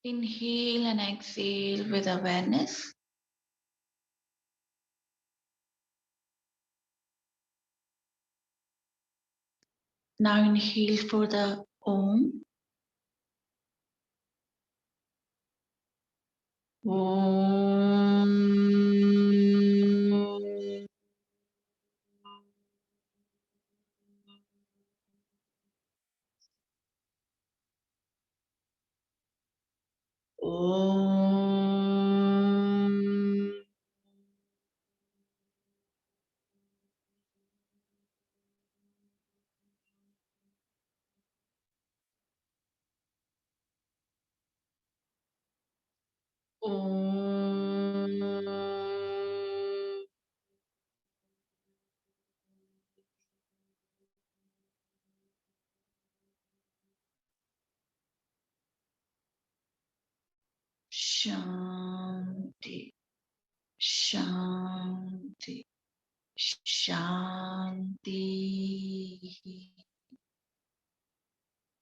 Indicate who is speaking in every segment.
Speaker 1: Inhale and exhale with awareness. Now inhale for the Om. Om. Om. Om. Shanti. Shanti. Shanti.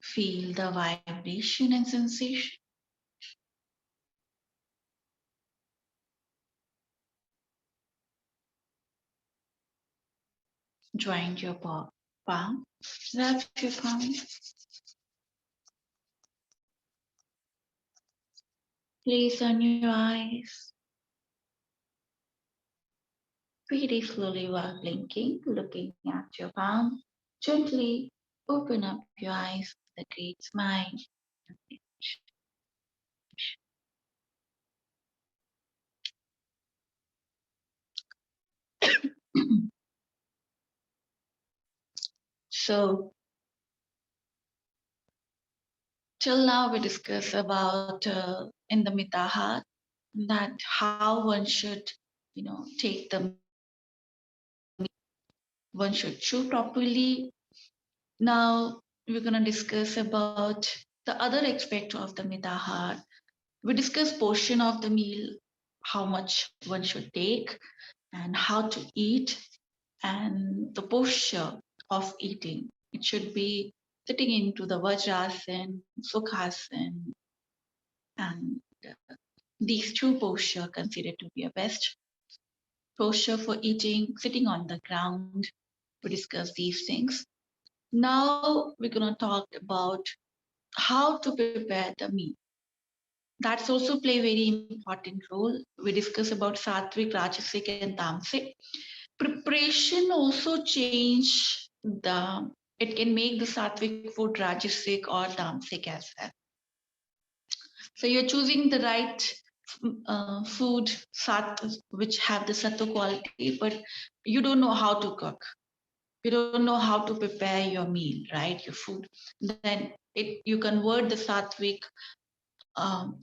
Speaker 1: Feel the vibration and sensation. Join your palm. Wrap your palm. Place on your eyes. Very slowly while blinking, looking at your palm. Gently open up your eyes with a great smile. So, till now we discussed about in the Mitahat that how one should, take the one should chew properly. Now we're going to discuss about the other aspect of the Mitahat. We discussed portion of the meal, how much one should take, and how to eat, and the posture of eating. It should be sitting into the Vajrasan, Sukhasana, and these two postures considered to be a best posture for eating, sitting on the ground. We discuss these things. Now we're going to talk about how to prepare the meal. That's also play very important role. We discuss about Sattvic, Rajasic, and Tamasic. Preparation also change the. It can make the Sattvic food Rajasic or Tamasic as well. So you're choosing the right food which have the sattva quality, but you don't know how to cook. You don't know how to prepare your meal, right? Your food. Then you convert the sattvic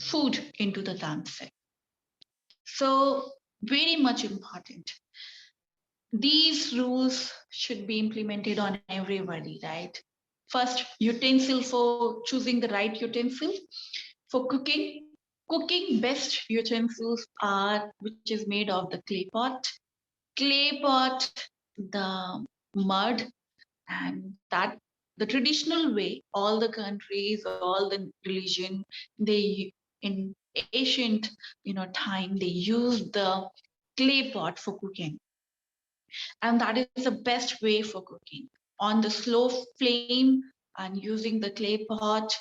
Speaker 1: food into the tamasic. So very much important. These rules should be implemented on everybody, right? First, utensil for choosing the right utensil for cooking. Cooking best utensils are which is made of the clay pot, the mud, and that the traditional way. All the countries, all the religion, they in ancient time they used the clay pot for cooking, and that is the best way for cooking on the slow flame and using the clay pot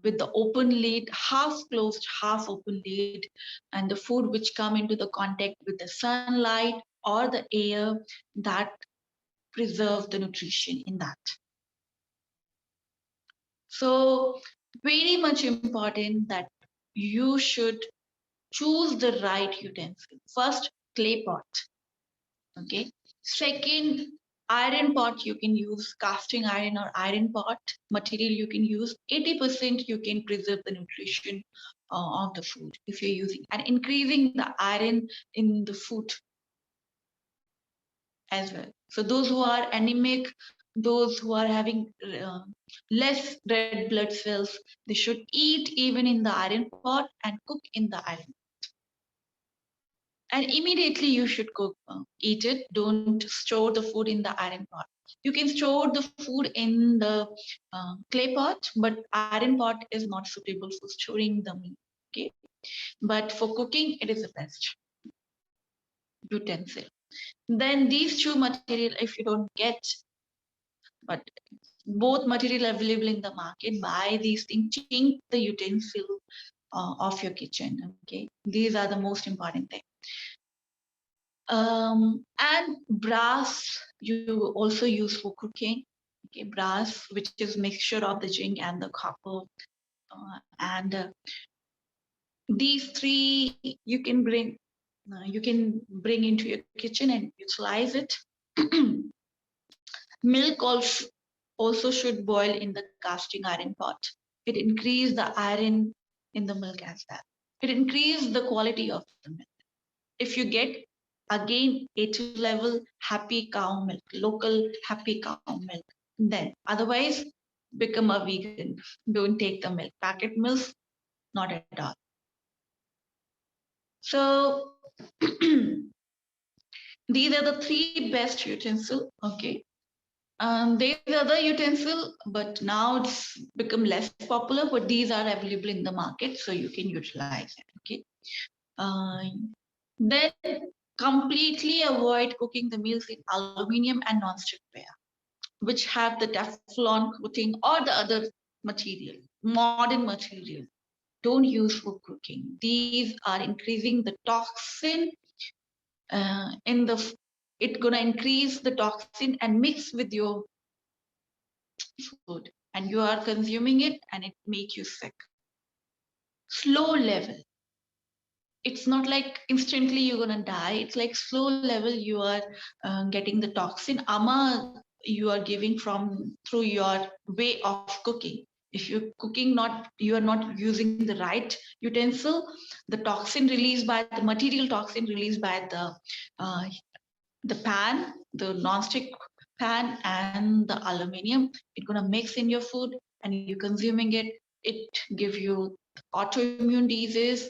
Speaker 1: with the open lid, half closed, half open lid, and the food which come into the contact with the sunlight or the air that preserve the nutrition in that. So very much important that you should choose the right utensil. First, clay pot. Okay. Second, iron pot you can use, casting iron or iron pot material you can use. 80% you can preserve the nutrition of the food if you're using, and increasing the iron in the food as well. So those who are anemic, those who are having less red blood cells, they should eat even in the iron pot and cook in the iron. And immediately you should cook, eat it. Don't store the food in the iron pot. You can store the food in the clay pot, but iron pot is not suitable for storing the meat. Okay, but for cooking, it is the best utensil. Then these two material, if you don't get, but both material available in the market, buy these things, change the utensil of your kitchen. Okay, these are the most important thing. And brass you also use for cooking. Okay, brass, which is mixture of the zinc and the copper, and these three you can bring into your kitchen and utilize it. Milk also should boil in the casting iron pot. It increases the iron in the milk as well. It increases the quality of the milk. If you get again A2 level happy cow milk, local happy cow milk, then otherwise become a vegan. Don't take the milk. Packet milk, not at all. So these are the three best utensils. Okay. There's other utensil, but now it's become less popular, but these are available in the market, so you can utilize it. Okay. Then completely avoid cooking the meals in aluminum and non-stick ware, which have the Teflon coating or the other material, modern material. Don't use for cooking. These are increasing the toxin in the. It's gonna increase the toxin and mix with your food, and you are consuming it, and it make you sick. Slow level. It's not like instantly you're gonna die. It's like slow level. You are getting the toxin. Ama you are giving from through your way of cooking. If you're cooking you are not using the right utensil, the toxin released by the material toxin released by the pan, the non-stick pan and the aluminium, it's gonna mix in your food and you're consuming it. It give you autoimmune disease,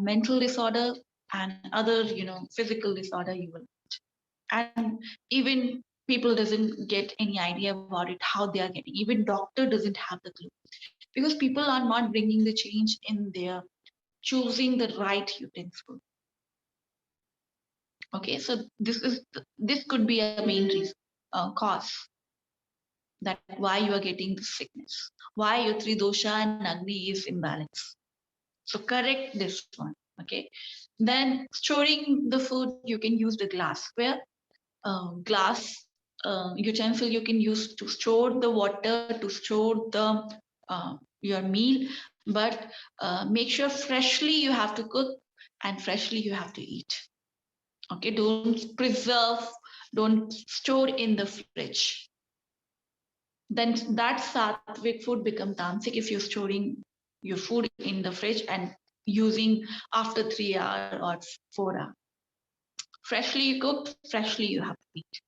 Speaker 1: mental disorder, and other physical disorder you will get. And even people doesn't get any idea about it, how they are getting. Even doctor doesn't have the clue because people are not bringing the change in their choosing the right utensil. Okay, so this could be a main reason, cause that why you are getting the sickness, why your three dosha and agni is imbalance. So correct this one. Okay, then storing the food, you can use the glassware, glass utensil you can use to store the water, to store the your meal, but make sure freshly you have to cook and freshly you have to eat. Okay, don't preserve, don't store in the fridge. Then that sattvic food becomes tamasic if you're storing your food in the fridge and using after 3 hours or 4 hours. Freshly cooked, freshly you have to eat.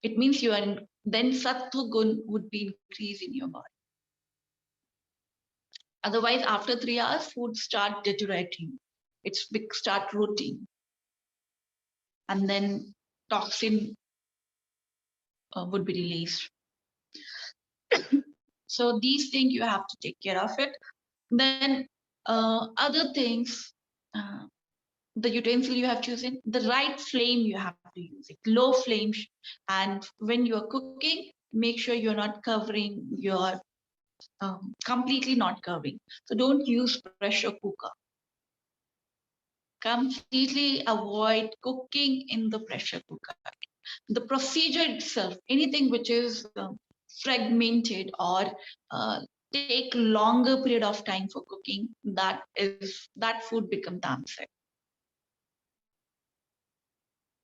Speaker 1: It means you are in, then sattva gun would be increased in your body. Otherwise, after 3 hours, food start deteriorating. It's start rotting, and then toxin would be released. So these things you have to take care of it. Then other things, the utensil you have chosen, the right flame you have to use it, low flame, and when you are cooking, make sure you're not covering your completely not covering. So don't use pressure cooker. Completely avoid cooking in the pressure cooker. The procedure itself, anything which is fragmented or take longer period of time for cooking, that food become tamasic.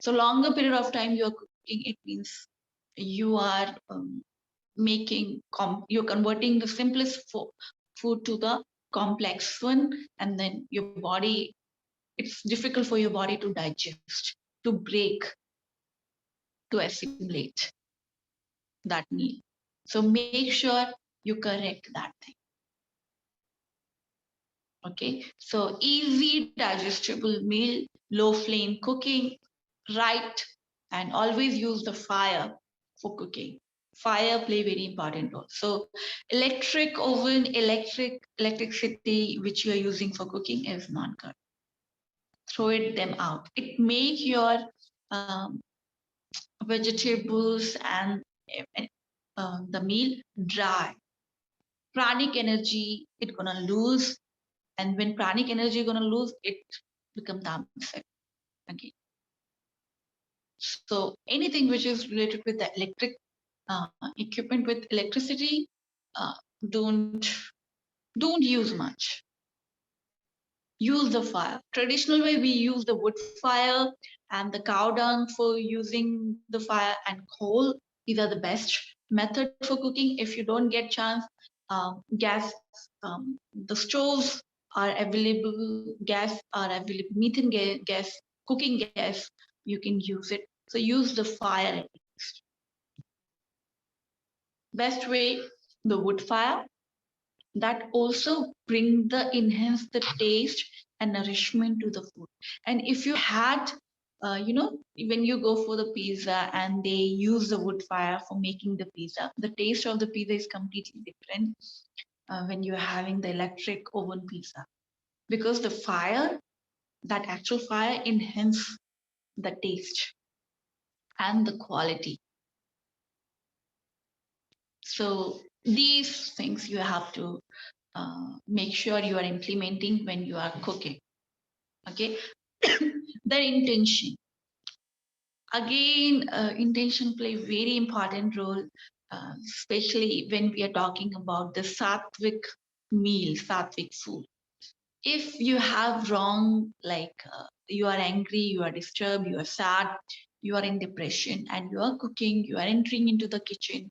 Speaker 1: So longer period of time you're cooking, it means you are you're converting the simplest food to the complex one, and then your body, it's difficult for your body to digest, to break, to assimilate that meal. So make sure you correct that thing. Okay, so easy digestible meal, low flame cooking, right and always use the fire for cooking. Fire play very important role. So electric oven, electricity which you are using for cooking is not good. Throw them out. It make your um, vegetables and the meal dry. Pranic energy it gonna lose, and when pranic energy gonna lose, it become tamasic again. So anything which is related with the electric equipment with electricity, uh, don't don't use much. Use the fire. Traditional way we use the wood fire and the cow dung for using the fire and coal. These are the best method for cooking. If you don't get chance, gas, the stoves are available. Gas are available. Methane gas, cooking gas. You can use it. So use the fire at least. Best way, the wood fire. That also bring the enhance the taste and nourishment to the food. And if you had when you go for the pizza and they use the wood fire for making the pizza, the taste of the pizza is completely different when you're having the electric oven pizza, because the fire, that actual fire enhance the taste and the quality. So these things you have to make sure you are implementing when you are cooking. Okay. The intention, again, intention play very important role, especially when we are talking about the sattvic meal, sattvic food. If you have wrong, like you are angry, you are disturbed, you are sad, you are in depression, and you are cooking, you are entering into the kitchen,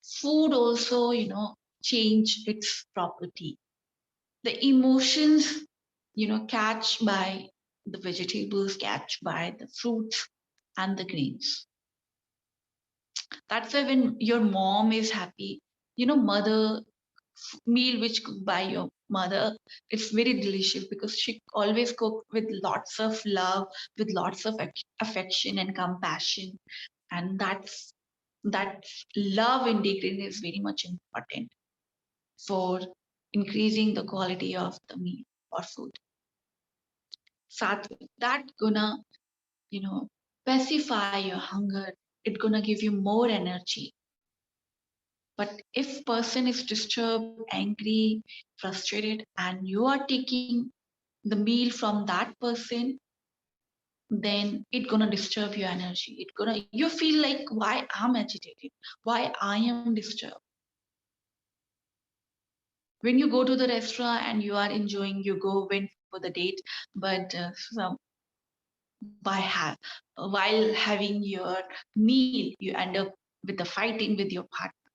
Speaker 1: food also change its property. The emotions catch by the vegetables, catch by the fruits and the greens. That's why when your mom is happy, mother meal which cooked by your mother, it's very delicious because she always cook with lots of love, with lots of affection and compassion. And that love ingredient is very much important for increasing the quality of the meal or food. Sattvic, that gonna, pacify your hunger. It gonna give you more energy. But if person is disturbed, angry, frustrated, and you are taking the meal from that person, then it gonna disturb your energy. You feel like, why I'm agitated, why I am disturbed. When you go to the restaurant and you are enjoying, you go went for the date, but while having your meal, you end up with the fighting with your partner,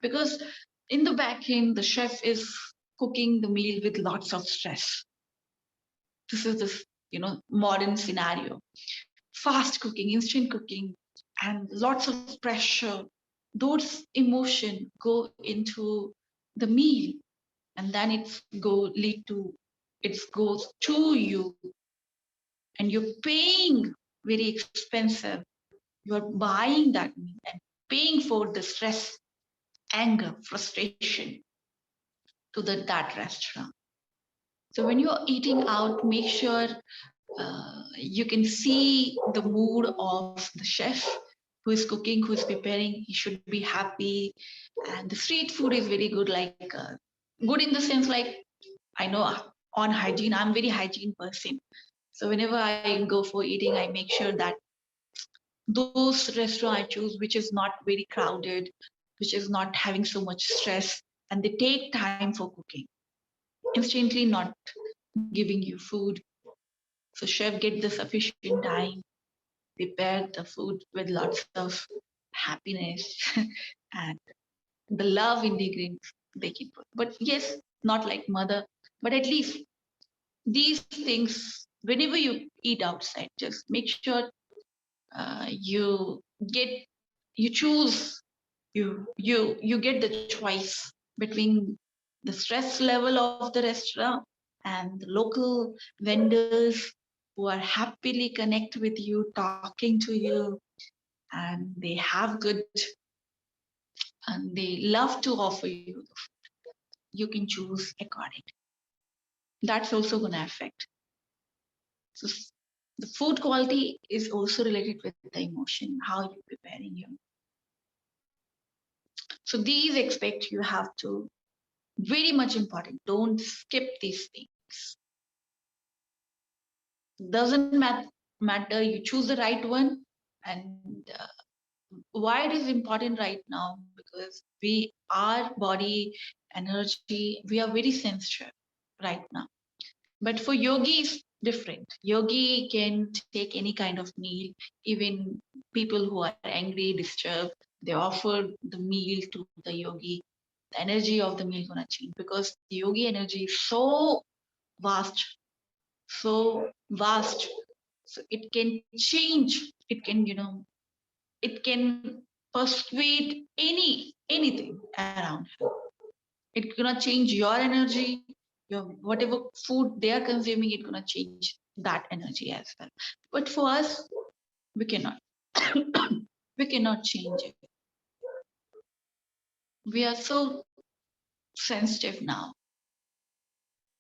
Speaker 1: because in the back end, the chef is cooking the meal with lots of stress. This is this, modern scenario. Fast cooking, instant cooking, and lots of pressure. Those emotion go into the meal, and then it goes to you, and you're paying very expensive. You're buying that meal and paying for the stress, anger, frustration to that restaurant. So when you're eating out, make sure you can see the mood of the chef who is cooking, who is preparing. He should be happy. And the street food is very good, like good in the sense, like I know on hygiene, I'm very hygiene person. So whenever I go for eating, I make sure that those restaurant I choose, which is not very crowded, which is not having so much stress, and they take time for cooking, instantly not giving you food. So chef get the sufficient time, prepare the food with lots of happiness and the love ingredients they can put. But yes, not like mother, but at least these things, whenever you eat outside, just make sure you get, you choose, you get the choice between the stress level of the restaurant and the local vendors who are happily connect with you, talking to you, and they have good, and they love to offer you the food. You can choose accordingly. That's also going to affect. So the food quality is also related with the emotion, how you're preparing you. So these aspects you have to, very much important. Don't skip these things. Doesn't matter. You choose the right one. And why it is important right now? Because our body, energy, we are very sensitive right now. But for yogi, it's different. Yogi can take any kind of meal, even people who are angry, disturbed, they offer the meal to the yogi. The energy of the meal gonna change because the yogi energy is so vast, so vast. So it can change. It can, it can persuade anything around you. It's gonna change your energy, your whatever food they are consuming, it's gonna change that energy as well. But for us, we cannot. We cannot change it. We are so sensitive now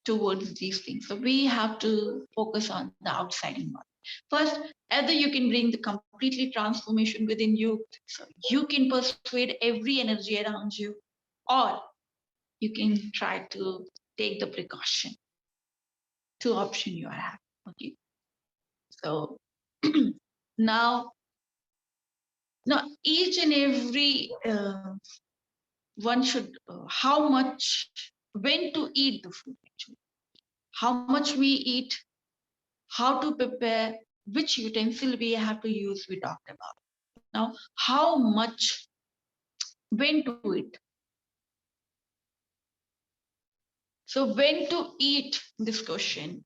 Speaker 1: towards these things. So we have to focus on the outside environment. First, either you can bring the completely transformation within you, so you can persuade every energy around you, or you can try to take the precaution. Two options you are having. Okay. So now each and every one should how much, when to eat the food actually, how much we eat, how to prepare, which utensil we have to use, we talked about. Now how much, when to eat. So when to eat, this question,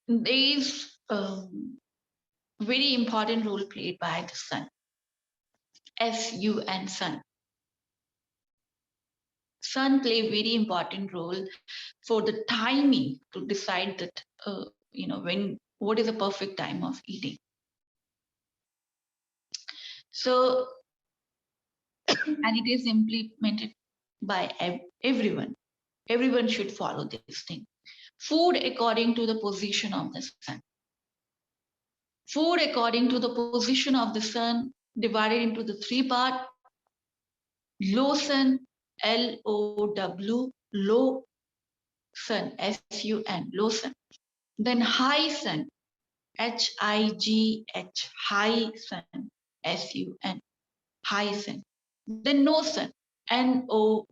Speaker 1: there is very important role played by the sun. SUN, sun. Sun play very important role for the timing to decide that when, what is the perfect time of eating. So and it is implemented by everyone. Everyone should follow this thing. Food according to the position of the sun. Food according to the position of the sun divided into the three parts. Low sun, LOW, low sun, SUN, low sun. Then high sun, HIGH, high sun, SUN, high sun. Then no sun, NOSUN,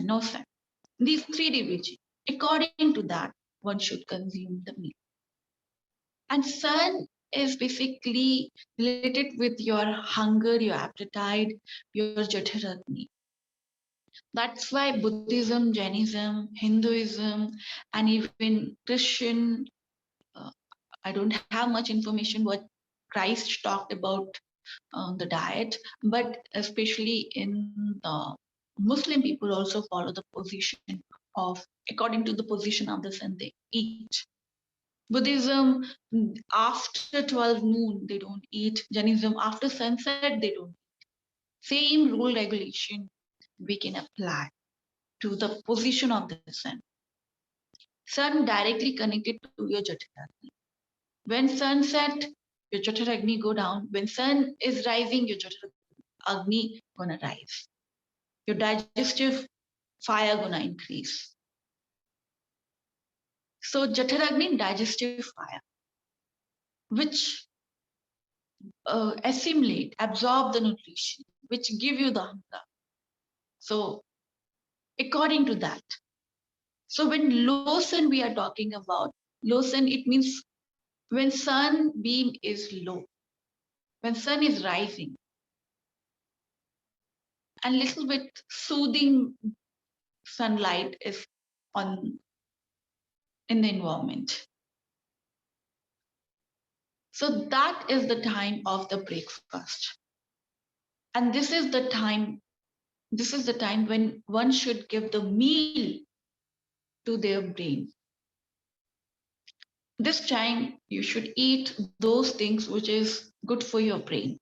Speaker 1: no sun. These three divisions. According to that, one should consume the meal. And sun is basically related with your hunger, your appetite, your Jyotiragni. That's why Buddhism, Jainism, Hinduism, and even Christian, I don't have much information what Christ talked about the diet, but especially in the Muslim people also follow the position of, according to the position of the sun they eat. Buddhism, after 12 noon, they don't eat. Jainism, after sunset, they don't eat. Same rule regulation we can apply to the position of the sun. Sun directly connected to your Jyotiragni. When sun set, your Jyotiragni go down. When sun is rising, your Jyotiragni gonna rise. Your digestive fire gonna increase. So Jyotiragni, digestive fire, which assimilate, absorb the nutrition, which give you the hunger. So according to that. So when low sun we are talking about, low sun, it means when sun beam is low, when sun is rising, and little bit soothing sunlight is on in the environment. So that is the time of the breakfast. And this is the time when one should give the meal to their brain. this time you should eat those things which is good for your brain.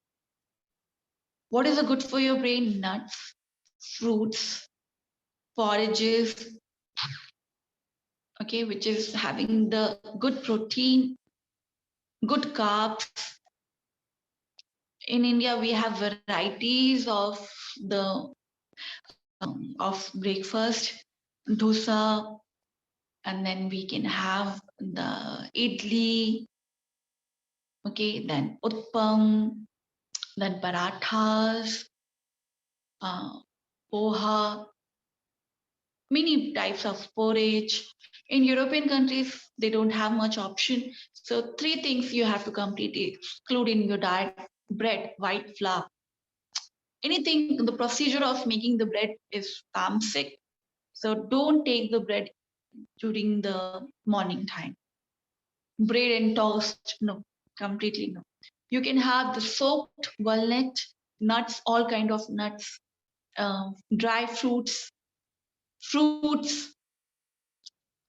Speaker 1: What is a good for your brain? Nuts, fruits, forages, okay, which is having the good protein, good carbs. In India, we have varieties of the of breakfast, dosa, and then we can have the idli, okay, then utpam, then parathas, poha, many types of porridge. In European countries, they don't have much option. So three things you have to completely exclude in your diet: bread, white flour. Anything, the procedure of making the bread is tamasic. So don't take the bread during the morning time. Bread and toast, no, completely no. You can have the soaked walnut, nuts, all kind of nuts, dry fruits,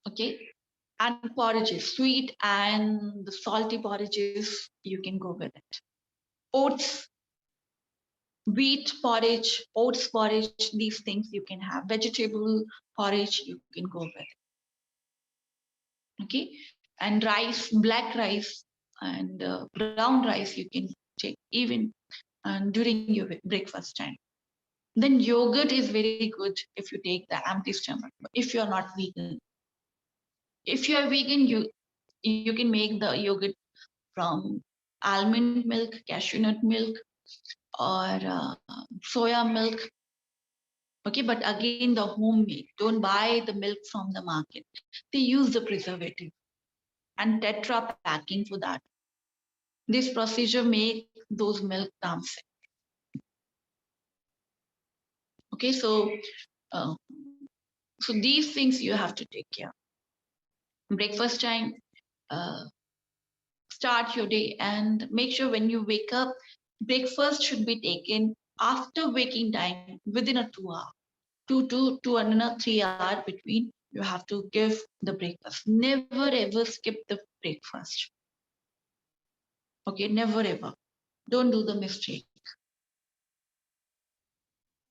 Speaker 1: okay, and porridges, sweet and the salty porridges, you can go with it. Oats, wheat porridge, oats porridge, these things you can have. Vegetable porridge, you can go with it. Okay, and rice, black rice and brown rice, you can take even during your breakfast time. Then yogurt is very good if you take the empty stomach. If you're not vegan, if you are vegan, you can make the yogurt from almond milk, cashew nut milk, or soya milk. Okay, but again, the homemade. Don't buy the milk from the market. They use the preservative and tetra packing for that. This procedure make those milk tamasic. Okay, uh, so these things you have to take care. Breakfast time, uh, start your day and make sure when you wake up, breakfast should be taken after waking time within a 2 hour, 2 to 3 hour between. You have to give the breakfast. Never ever skip the breakfast. Okay, never ever. Don't do the mistake.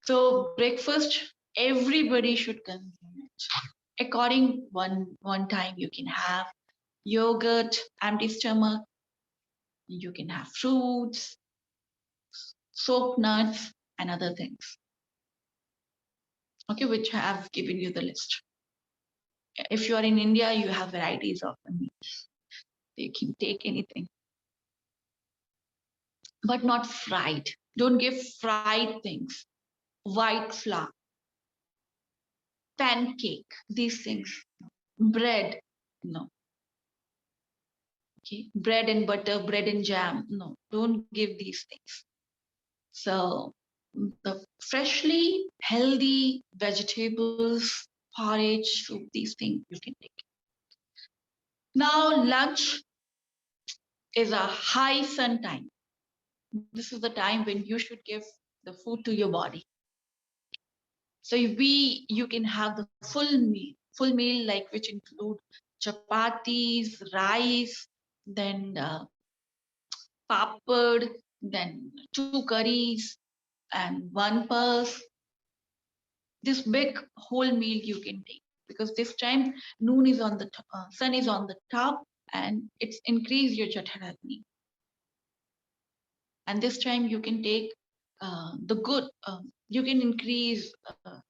Speaker 1: So breakfast, everybody should consume it. According one time you can have yogurt, empty stomach, you can have fruits, soaked nuts, and other things. Okay, which I have given you the list. If you are in India, you have varieties of the meats. You can take anything, but not fried. Don't give fried things. White flour, pancake, these things. Bread, no. Okay, bread and butter, bread and jam, no. Don't give these things. So the freshly healthy vegetables, porridge, soup, these things you can take. Now lunch is a high sun time. This is the time when you should give the food to your body. So you can have the full meal like which include chapatis, rice, then papad, then 2 curries and one pulse. This big whole meal you can take because this time noon is on the sun is on the top and it's increase your Jatharagni. And this time you can take the good, you can increase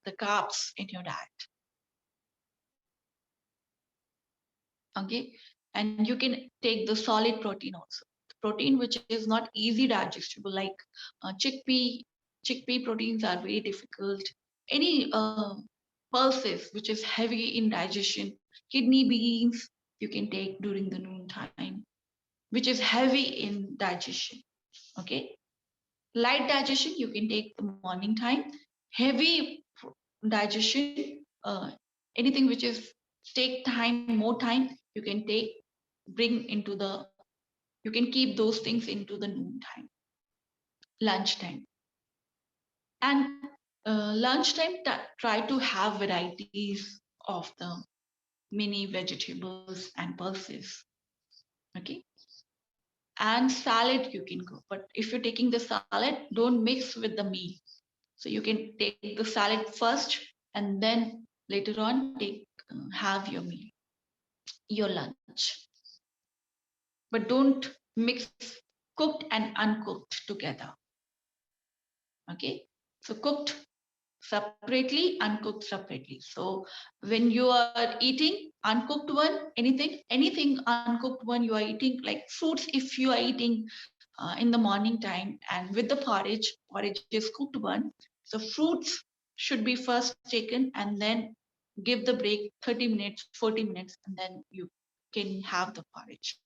Speaker 1: the carbs in your diet. Okay, and you can take the solid protein also. Protein which is not easy digestible, like chickpea proteins are very difficult. Any pulses which is heavy in digestion, kidney beans you can take during the noon time, which is heavy in digestion. Okay, light digestion you can take the morning time. Heavy digestion, anything which is take time, more time, you can take, bring into the, you can keep those things into the noon time, lunchtime. And lunchtime, try to have varieties of the many vegetables and pulses. Okay. And salad you can go. But if you're taking the salad, don't mix with the meal. So you can take the salad first and then later on have your meal, your lunch. But don't mix cooked and uncooked together. Okay. So cooked separately, uncooked separately. So when you are eating uncooked one, anything uncooked one you are eating, like fruits, if you are eating in the morning time and with the porridge is cooked one. So fruits should be first taken and then give the break 30 minutes, 40 minutes, and then you can have the porridge.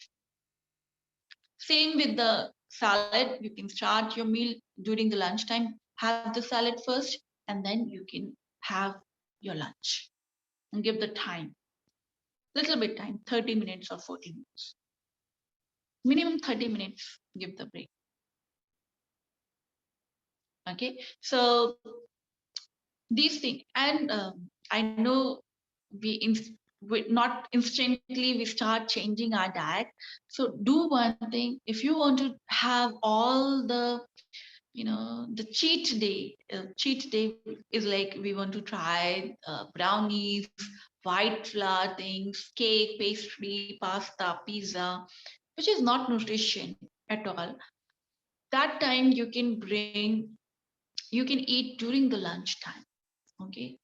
Speaker 1: Same with the salad, you can start your meal during the lunchtime, have the salad first, and then you can have your lunch and give the time, little bit time, 30 minutes or 40 minutes. Minimum 30 minutes, give the break. Okay, so these things, and I know we not instantly we start changing our diet. So do one thing. If you want to have all the the cheat day is like we want to try brownies, white flour things, cake, pastry, pasta, pizza, which is not nutrition at all. That time you can eat during the lunch time. Okay,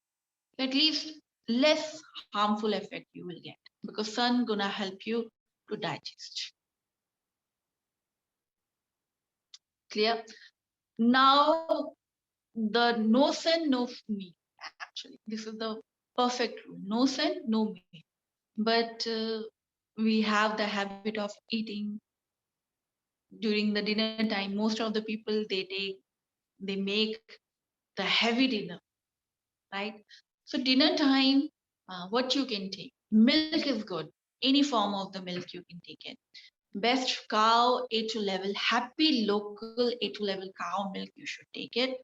Speaker 1: at least less harmful effect you will get because sun gonna help you to digest. Clear? Now the no sun, no meat. Actually, this is the perfect rule. No sun, no meat. But we have the habit of eating during the dinner time. Most of the people they make the heavy dinner, right? So dinner time, what you can take? Milk is good. Any form of the milk you can take it. Best cow A2 level, happy local A2 level cow milk you should take it.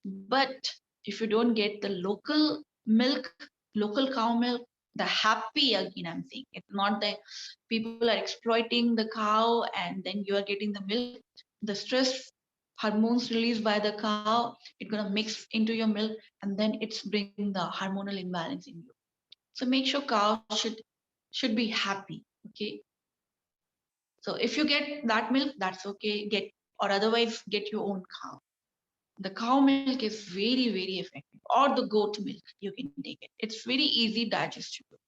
Speaker 1: But if you don't get the local milk, local cow milk, the happy, again I'm saying, it's not that people are exploiting the cow and then you are getting the milk. The stress hormones released by the cow, it's gonna mix into your milk and then it's bringing the hormonal imbalance in you. So make sure cow should be happy. Okay. So if you get that milk, that's okay. Get or otherwise get your own cow. The cow milk is very, very effective, or the goat milk, you can take it. It's very easy digestible.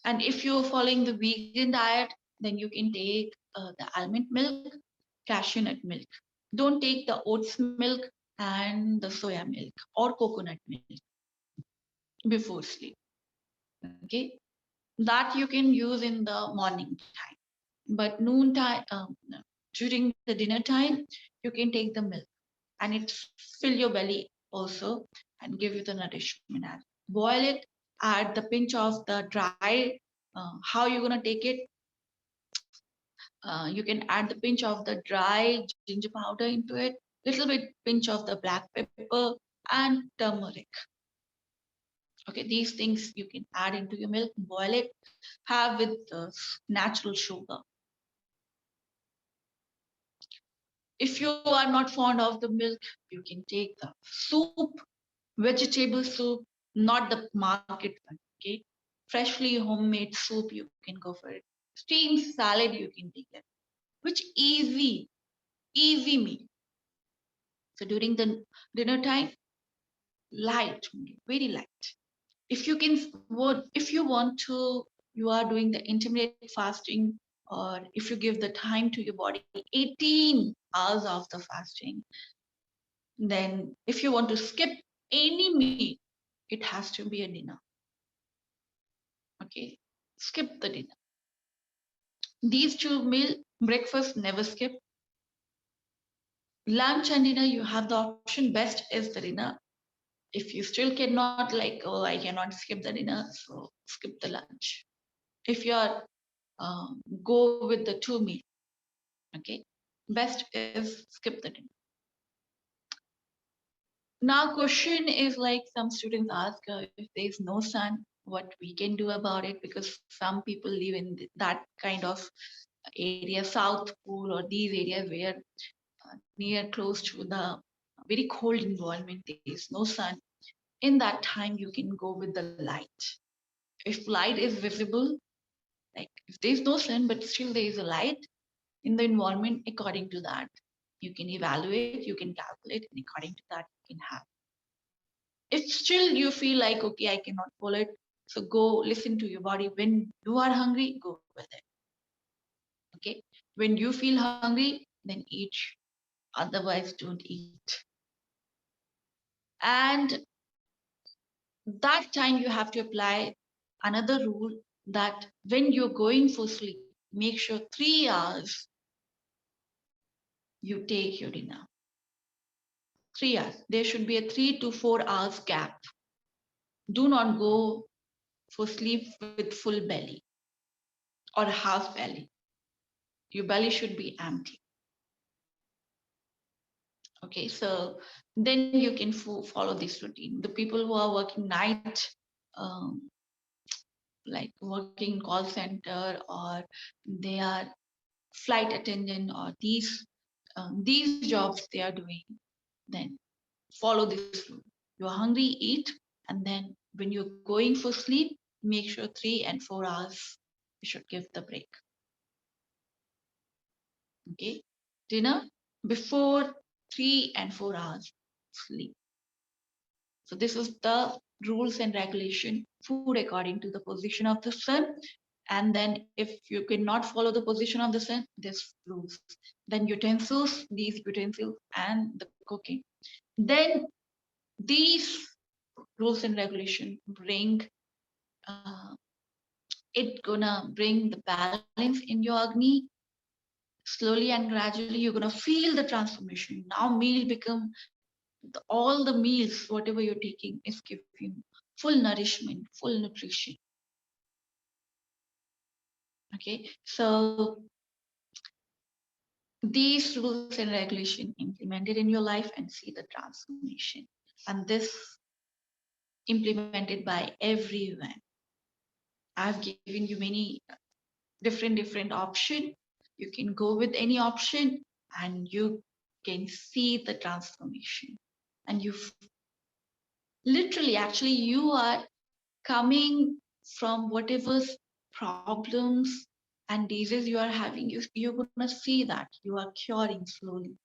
Speaker 1: And if you're following the vegan diet, then you can take the almond milk, cashew nut milk. Don't take the oats milk and the soya milk or coconut milk before sleep. Okay, that you can use in the morning time, but noon time, no. During the dinner time, you can take the milk and it fill your belly also and give you the nourishment. Boil it, add the pinch of the dry. How you're gonna take it? You can add the pinch of the dry ginger powder into it, little bit pinch of the black pepper and turmeric. Okay, these things you can add into your milk, boil it, have with natural sugar. If you are not fond of the milk, you can take the soup, vegetable soup, not the market one. Okay, freshly homemade soup you can go for it. Steamed salad you can take it, which easy meal. So during the dinner time, light, very light. If you can, if you want to, you are doing the intermittent fasting, or if you give the time to your body, 18 hours of the fasting, then if you want to skip any meal, it has to be a dinner. Okay, skip the dinner. These two meal, breakfast never skip. Lunch and dinner, you have the option. Best is the dinner. If you still cannot, like, oh, I cannot skip the dinner, so skip the lunch. If you are go with the two meal, okay, best is skip the dinner. Now question is like some students ask if there is no sun, what we can do about it, because some people live in that kind of area, South Pole or these areas where near close to the very cold environment, there is no sun. In that time, you can go with the light. If light is visible, like if there is no sun, but still there is a light in the environment, according to that, you can evaluate, you can calculate, and according to that, you can have. If still you feel like, okay, I cannot follow it, so go listen to your body. When you are hungry, go with it. Okay. When you feel hungry, then eat. Otherwise, don't eat. And that time you have to apply another rule, that when you're going for sleep, make sure 3 hours you take your dinner. 3 hours. There should be a 3 to 4 hours gap. Do not go for sleep with full belly or half belly. Your belly should be empty. Okay, so then you can follow this routine. The people who are working night, um, like working call center, or they are flight attendant, or these jobs they are doing, then follow this rule. You're hungry, eat, and then when you're going for sleep, make sure 3 and 4 hours you should give the break. Okay, dinner before 3 and 4 hours sleep. So this is the rules and regulation. Food according to the position of the sun. And then if you cannot follow the position of the sun, this rules. Then utensils, these utensils and the cooking. Then these rules and regulation bring, it gonna bring the balance in your Agni. Slowly and gradually, you're gonna feel the transformation. Now meal become, all the meals, whatever you're taking is giving full nourishment, full nutrition. Okay, so these rules and regulation implemented in your life and see the transformation. And this implemented by everyone. I've given you many different option. You can go with any option and you can see the transformation. And you literally, actually, you are coming from whatever problems and diseases you are having, you're going to see that you are curing slowly,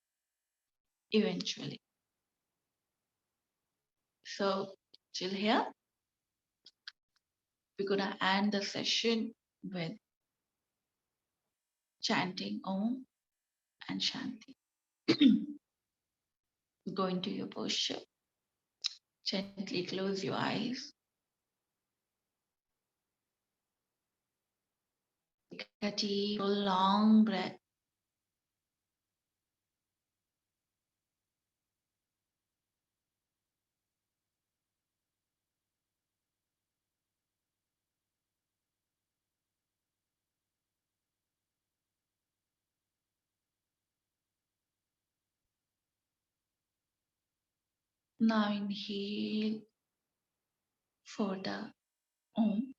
Speaker 1: eventually. So till here, we're going to end the session with chanting Om and Shanti. Go into your posture. Gently close your eyes. Take a deep, long breath. Now inhale for the Om.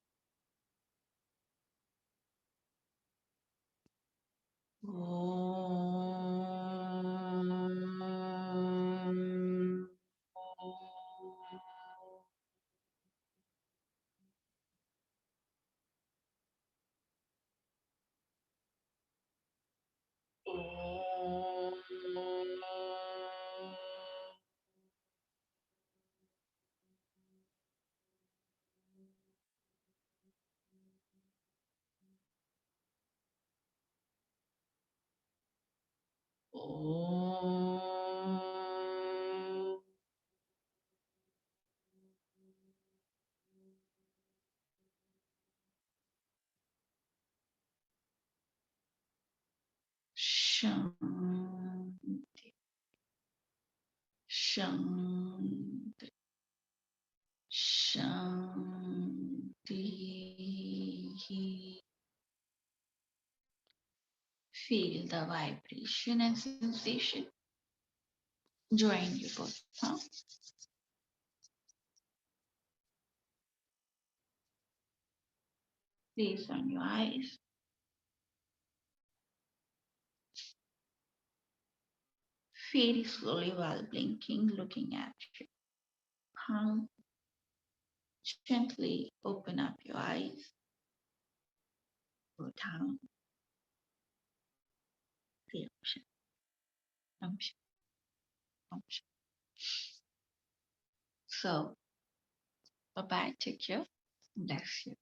Speaker 1: Om. Om. Shanti. Shanti. Shanti. Feel the vibration and sensation. Join your body. Huh? Please on your eyes. Very slowly while blinking, looking at you. Calm. Gently open up your eyes. Go down. Feel option. So, bye-bye. Take care. Bless you.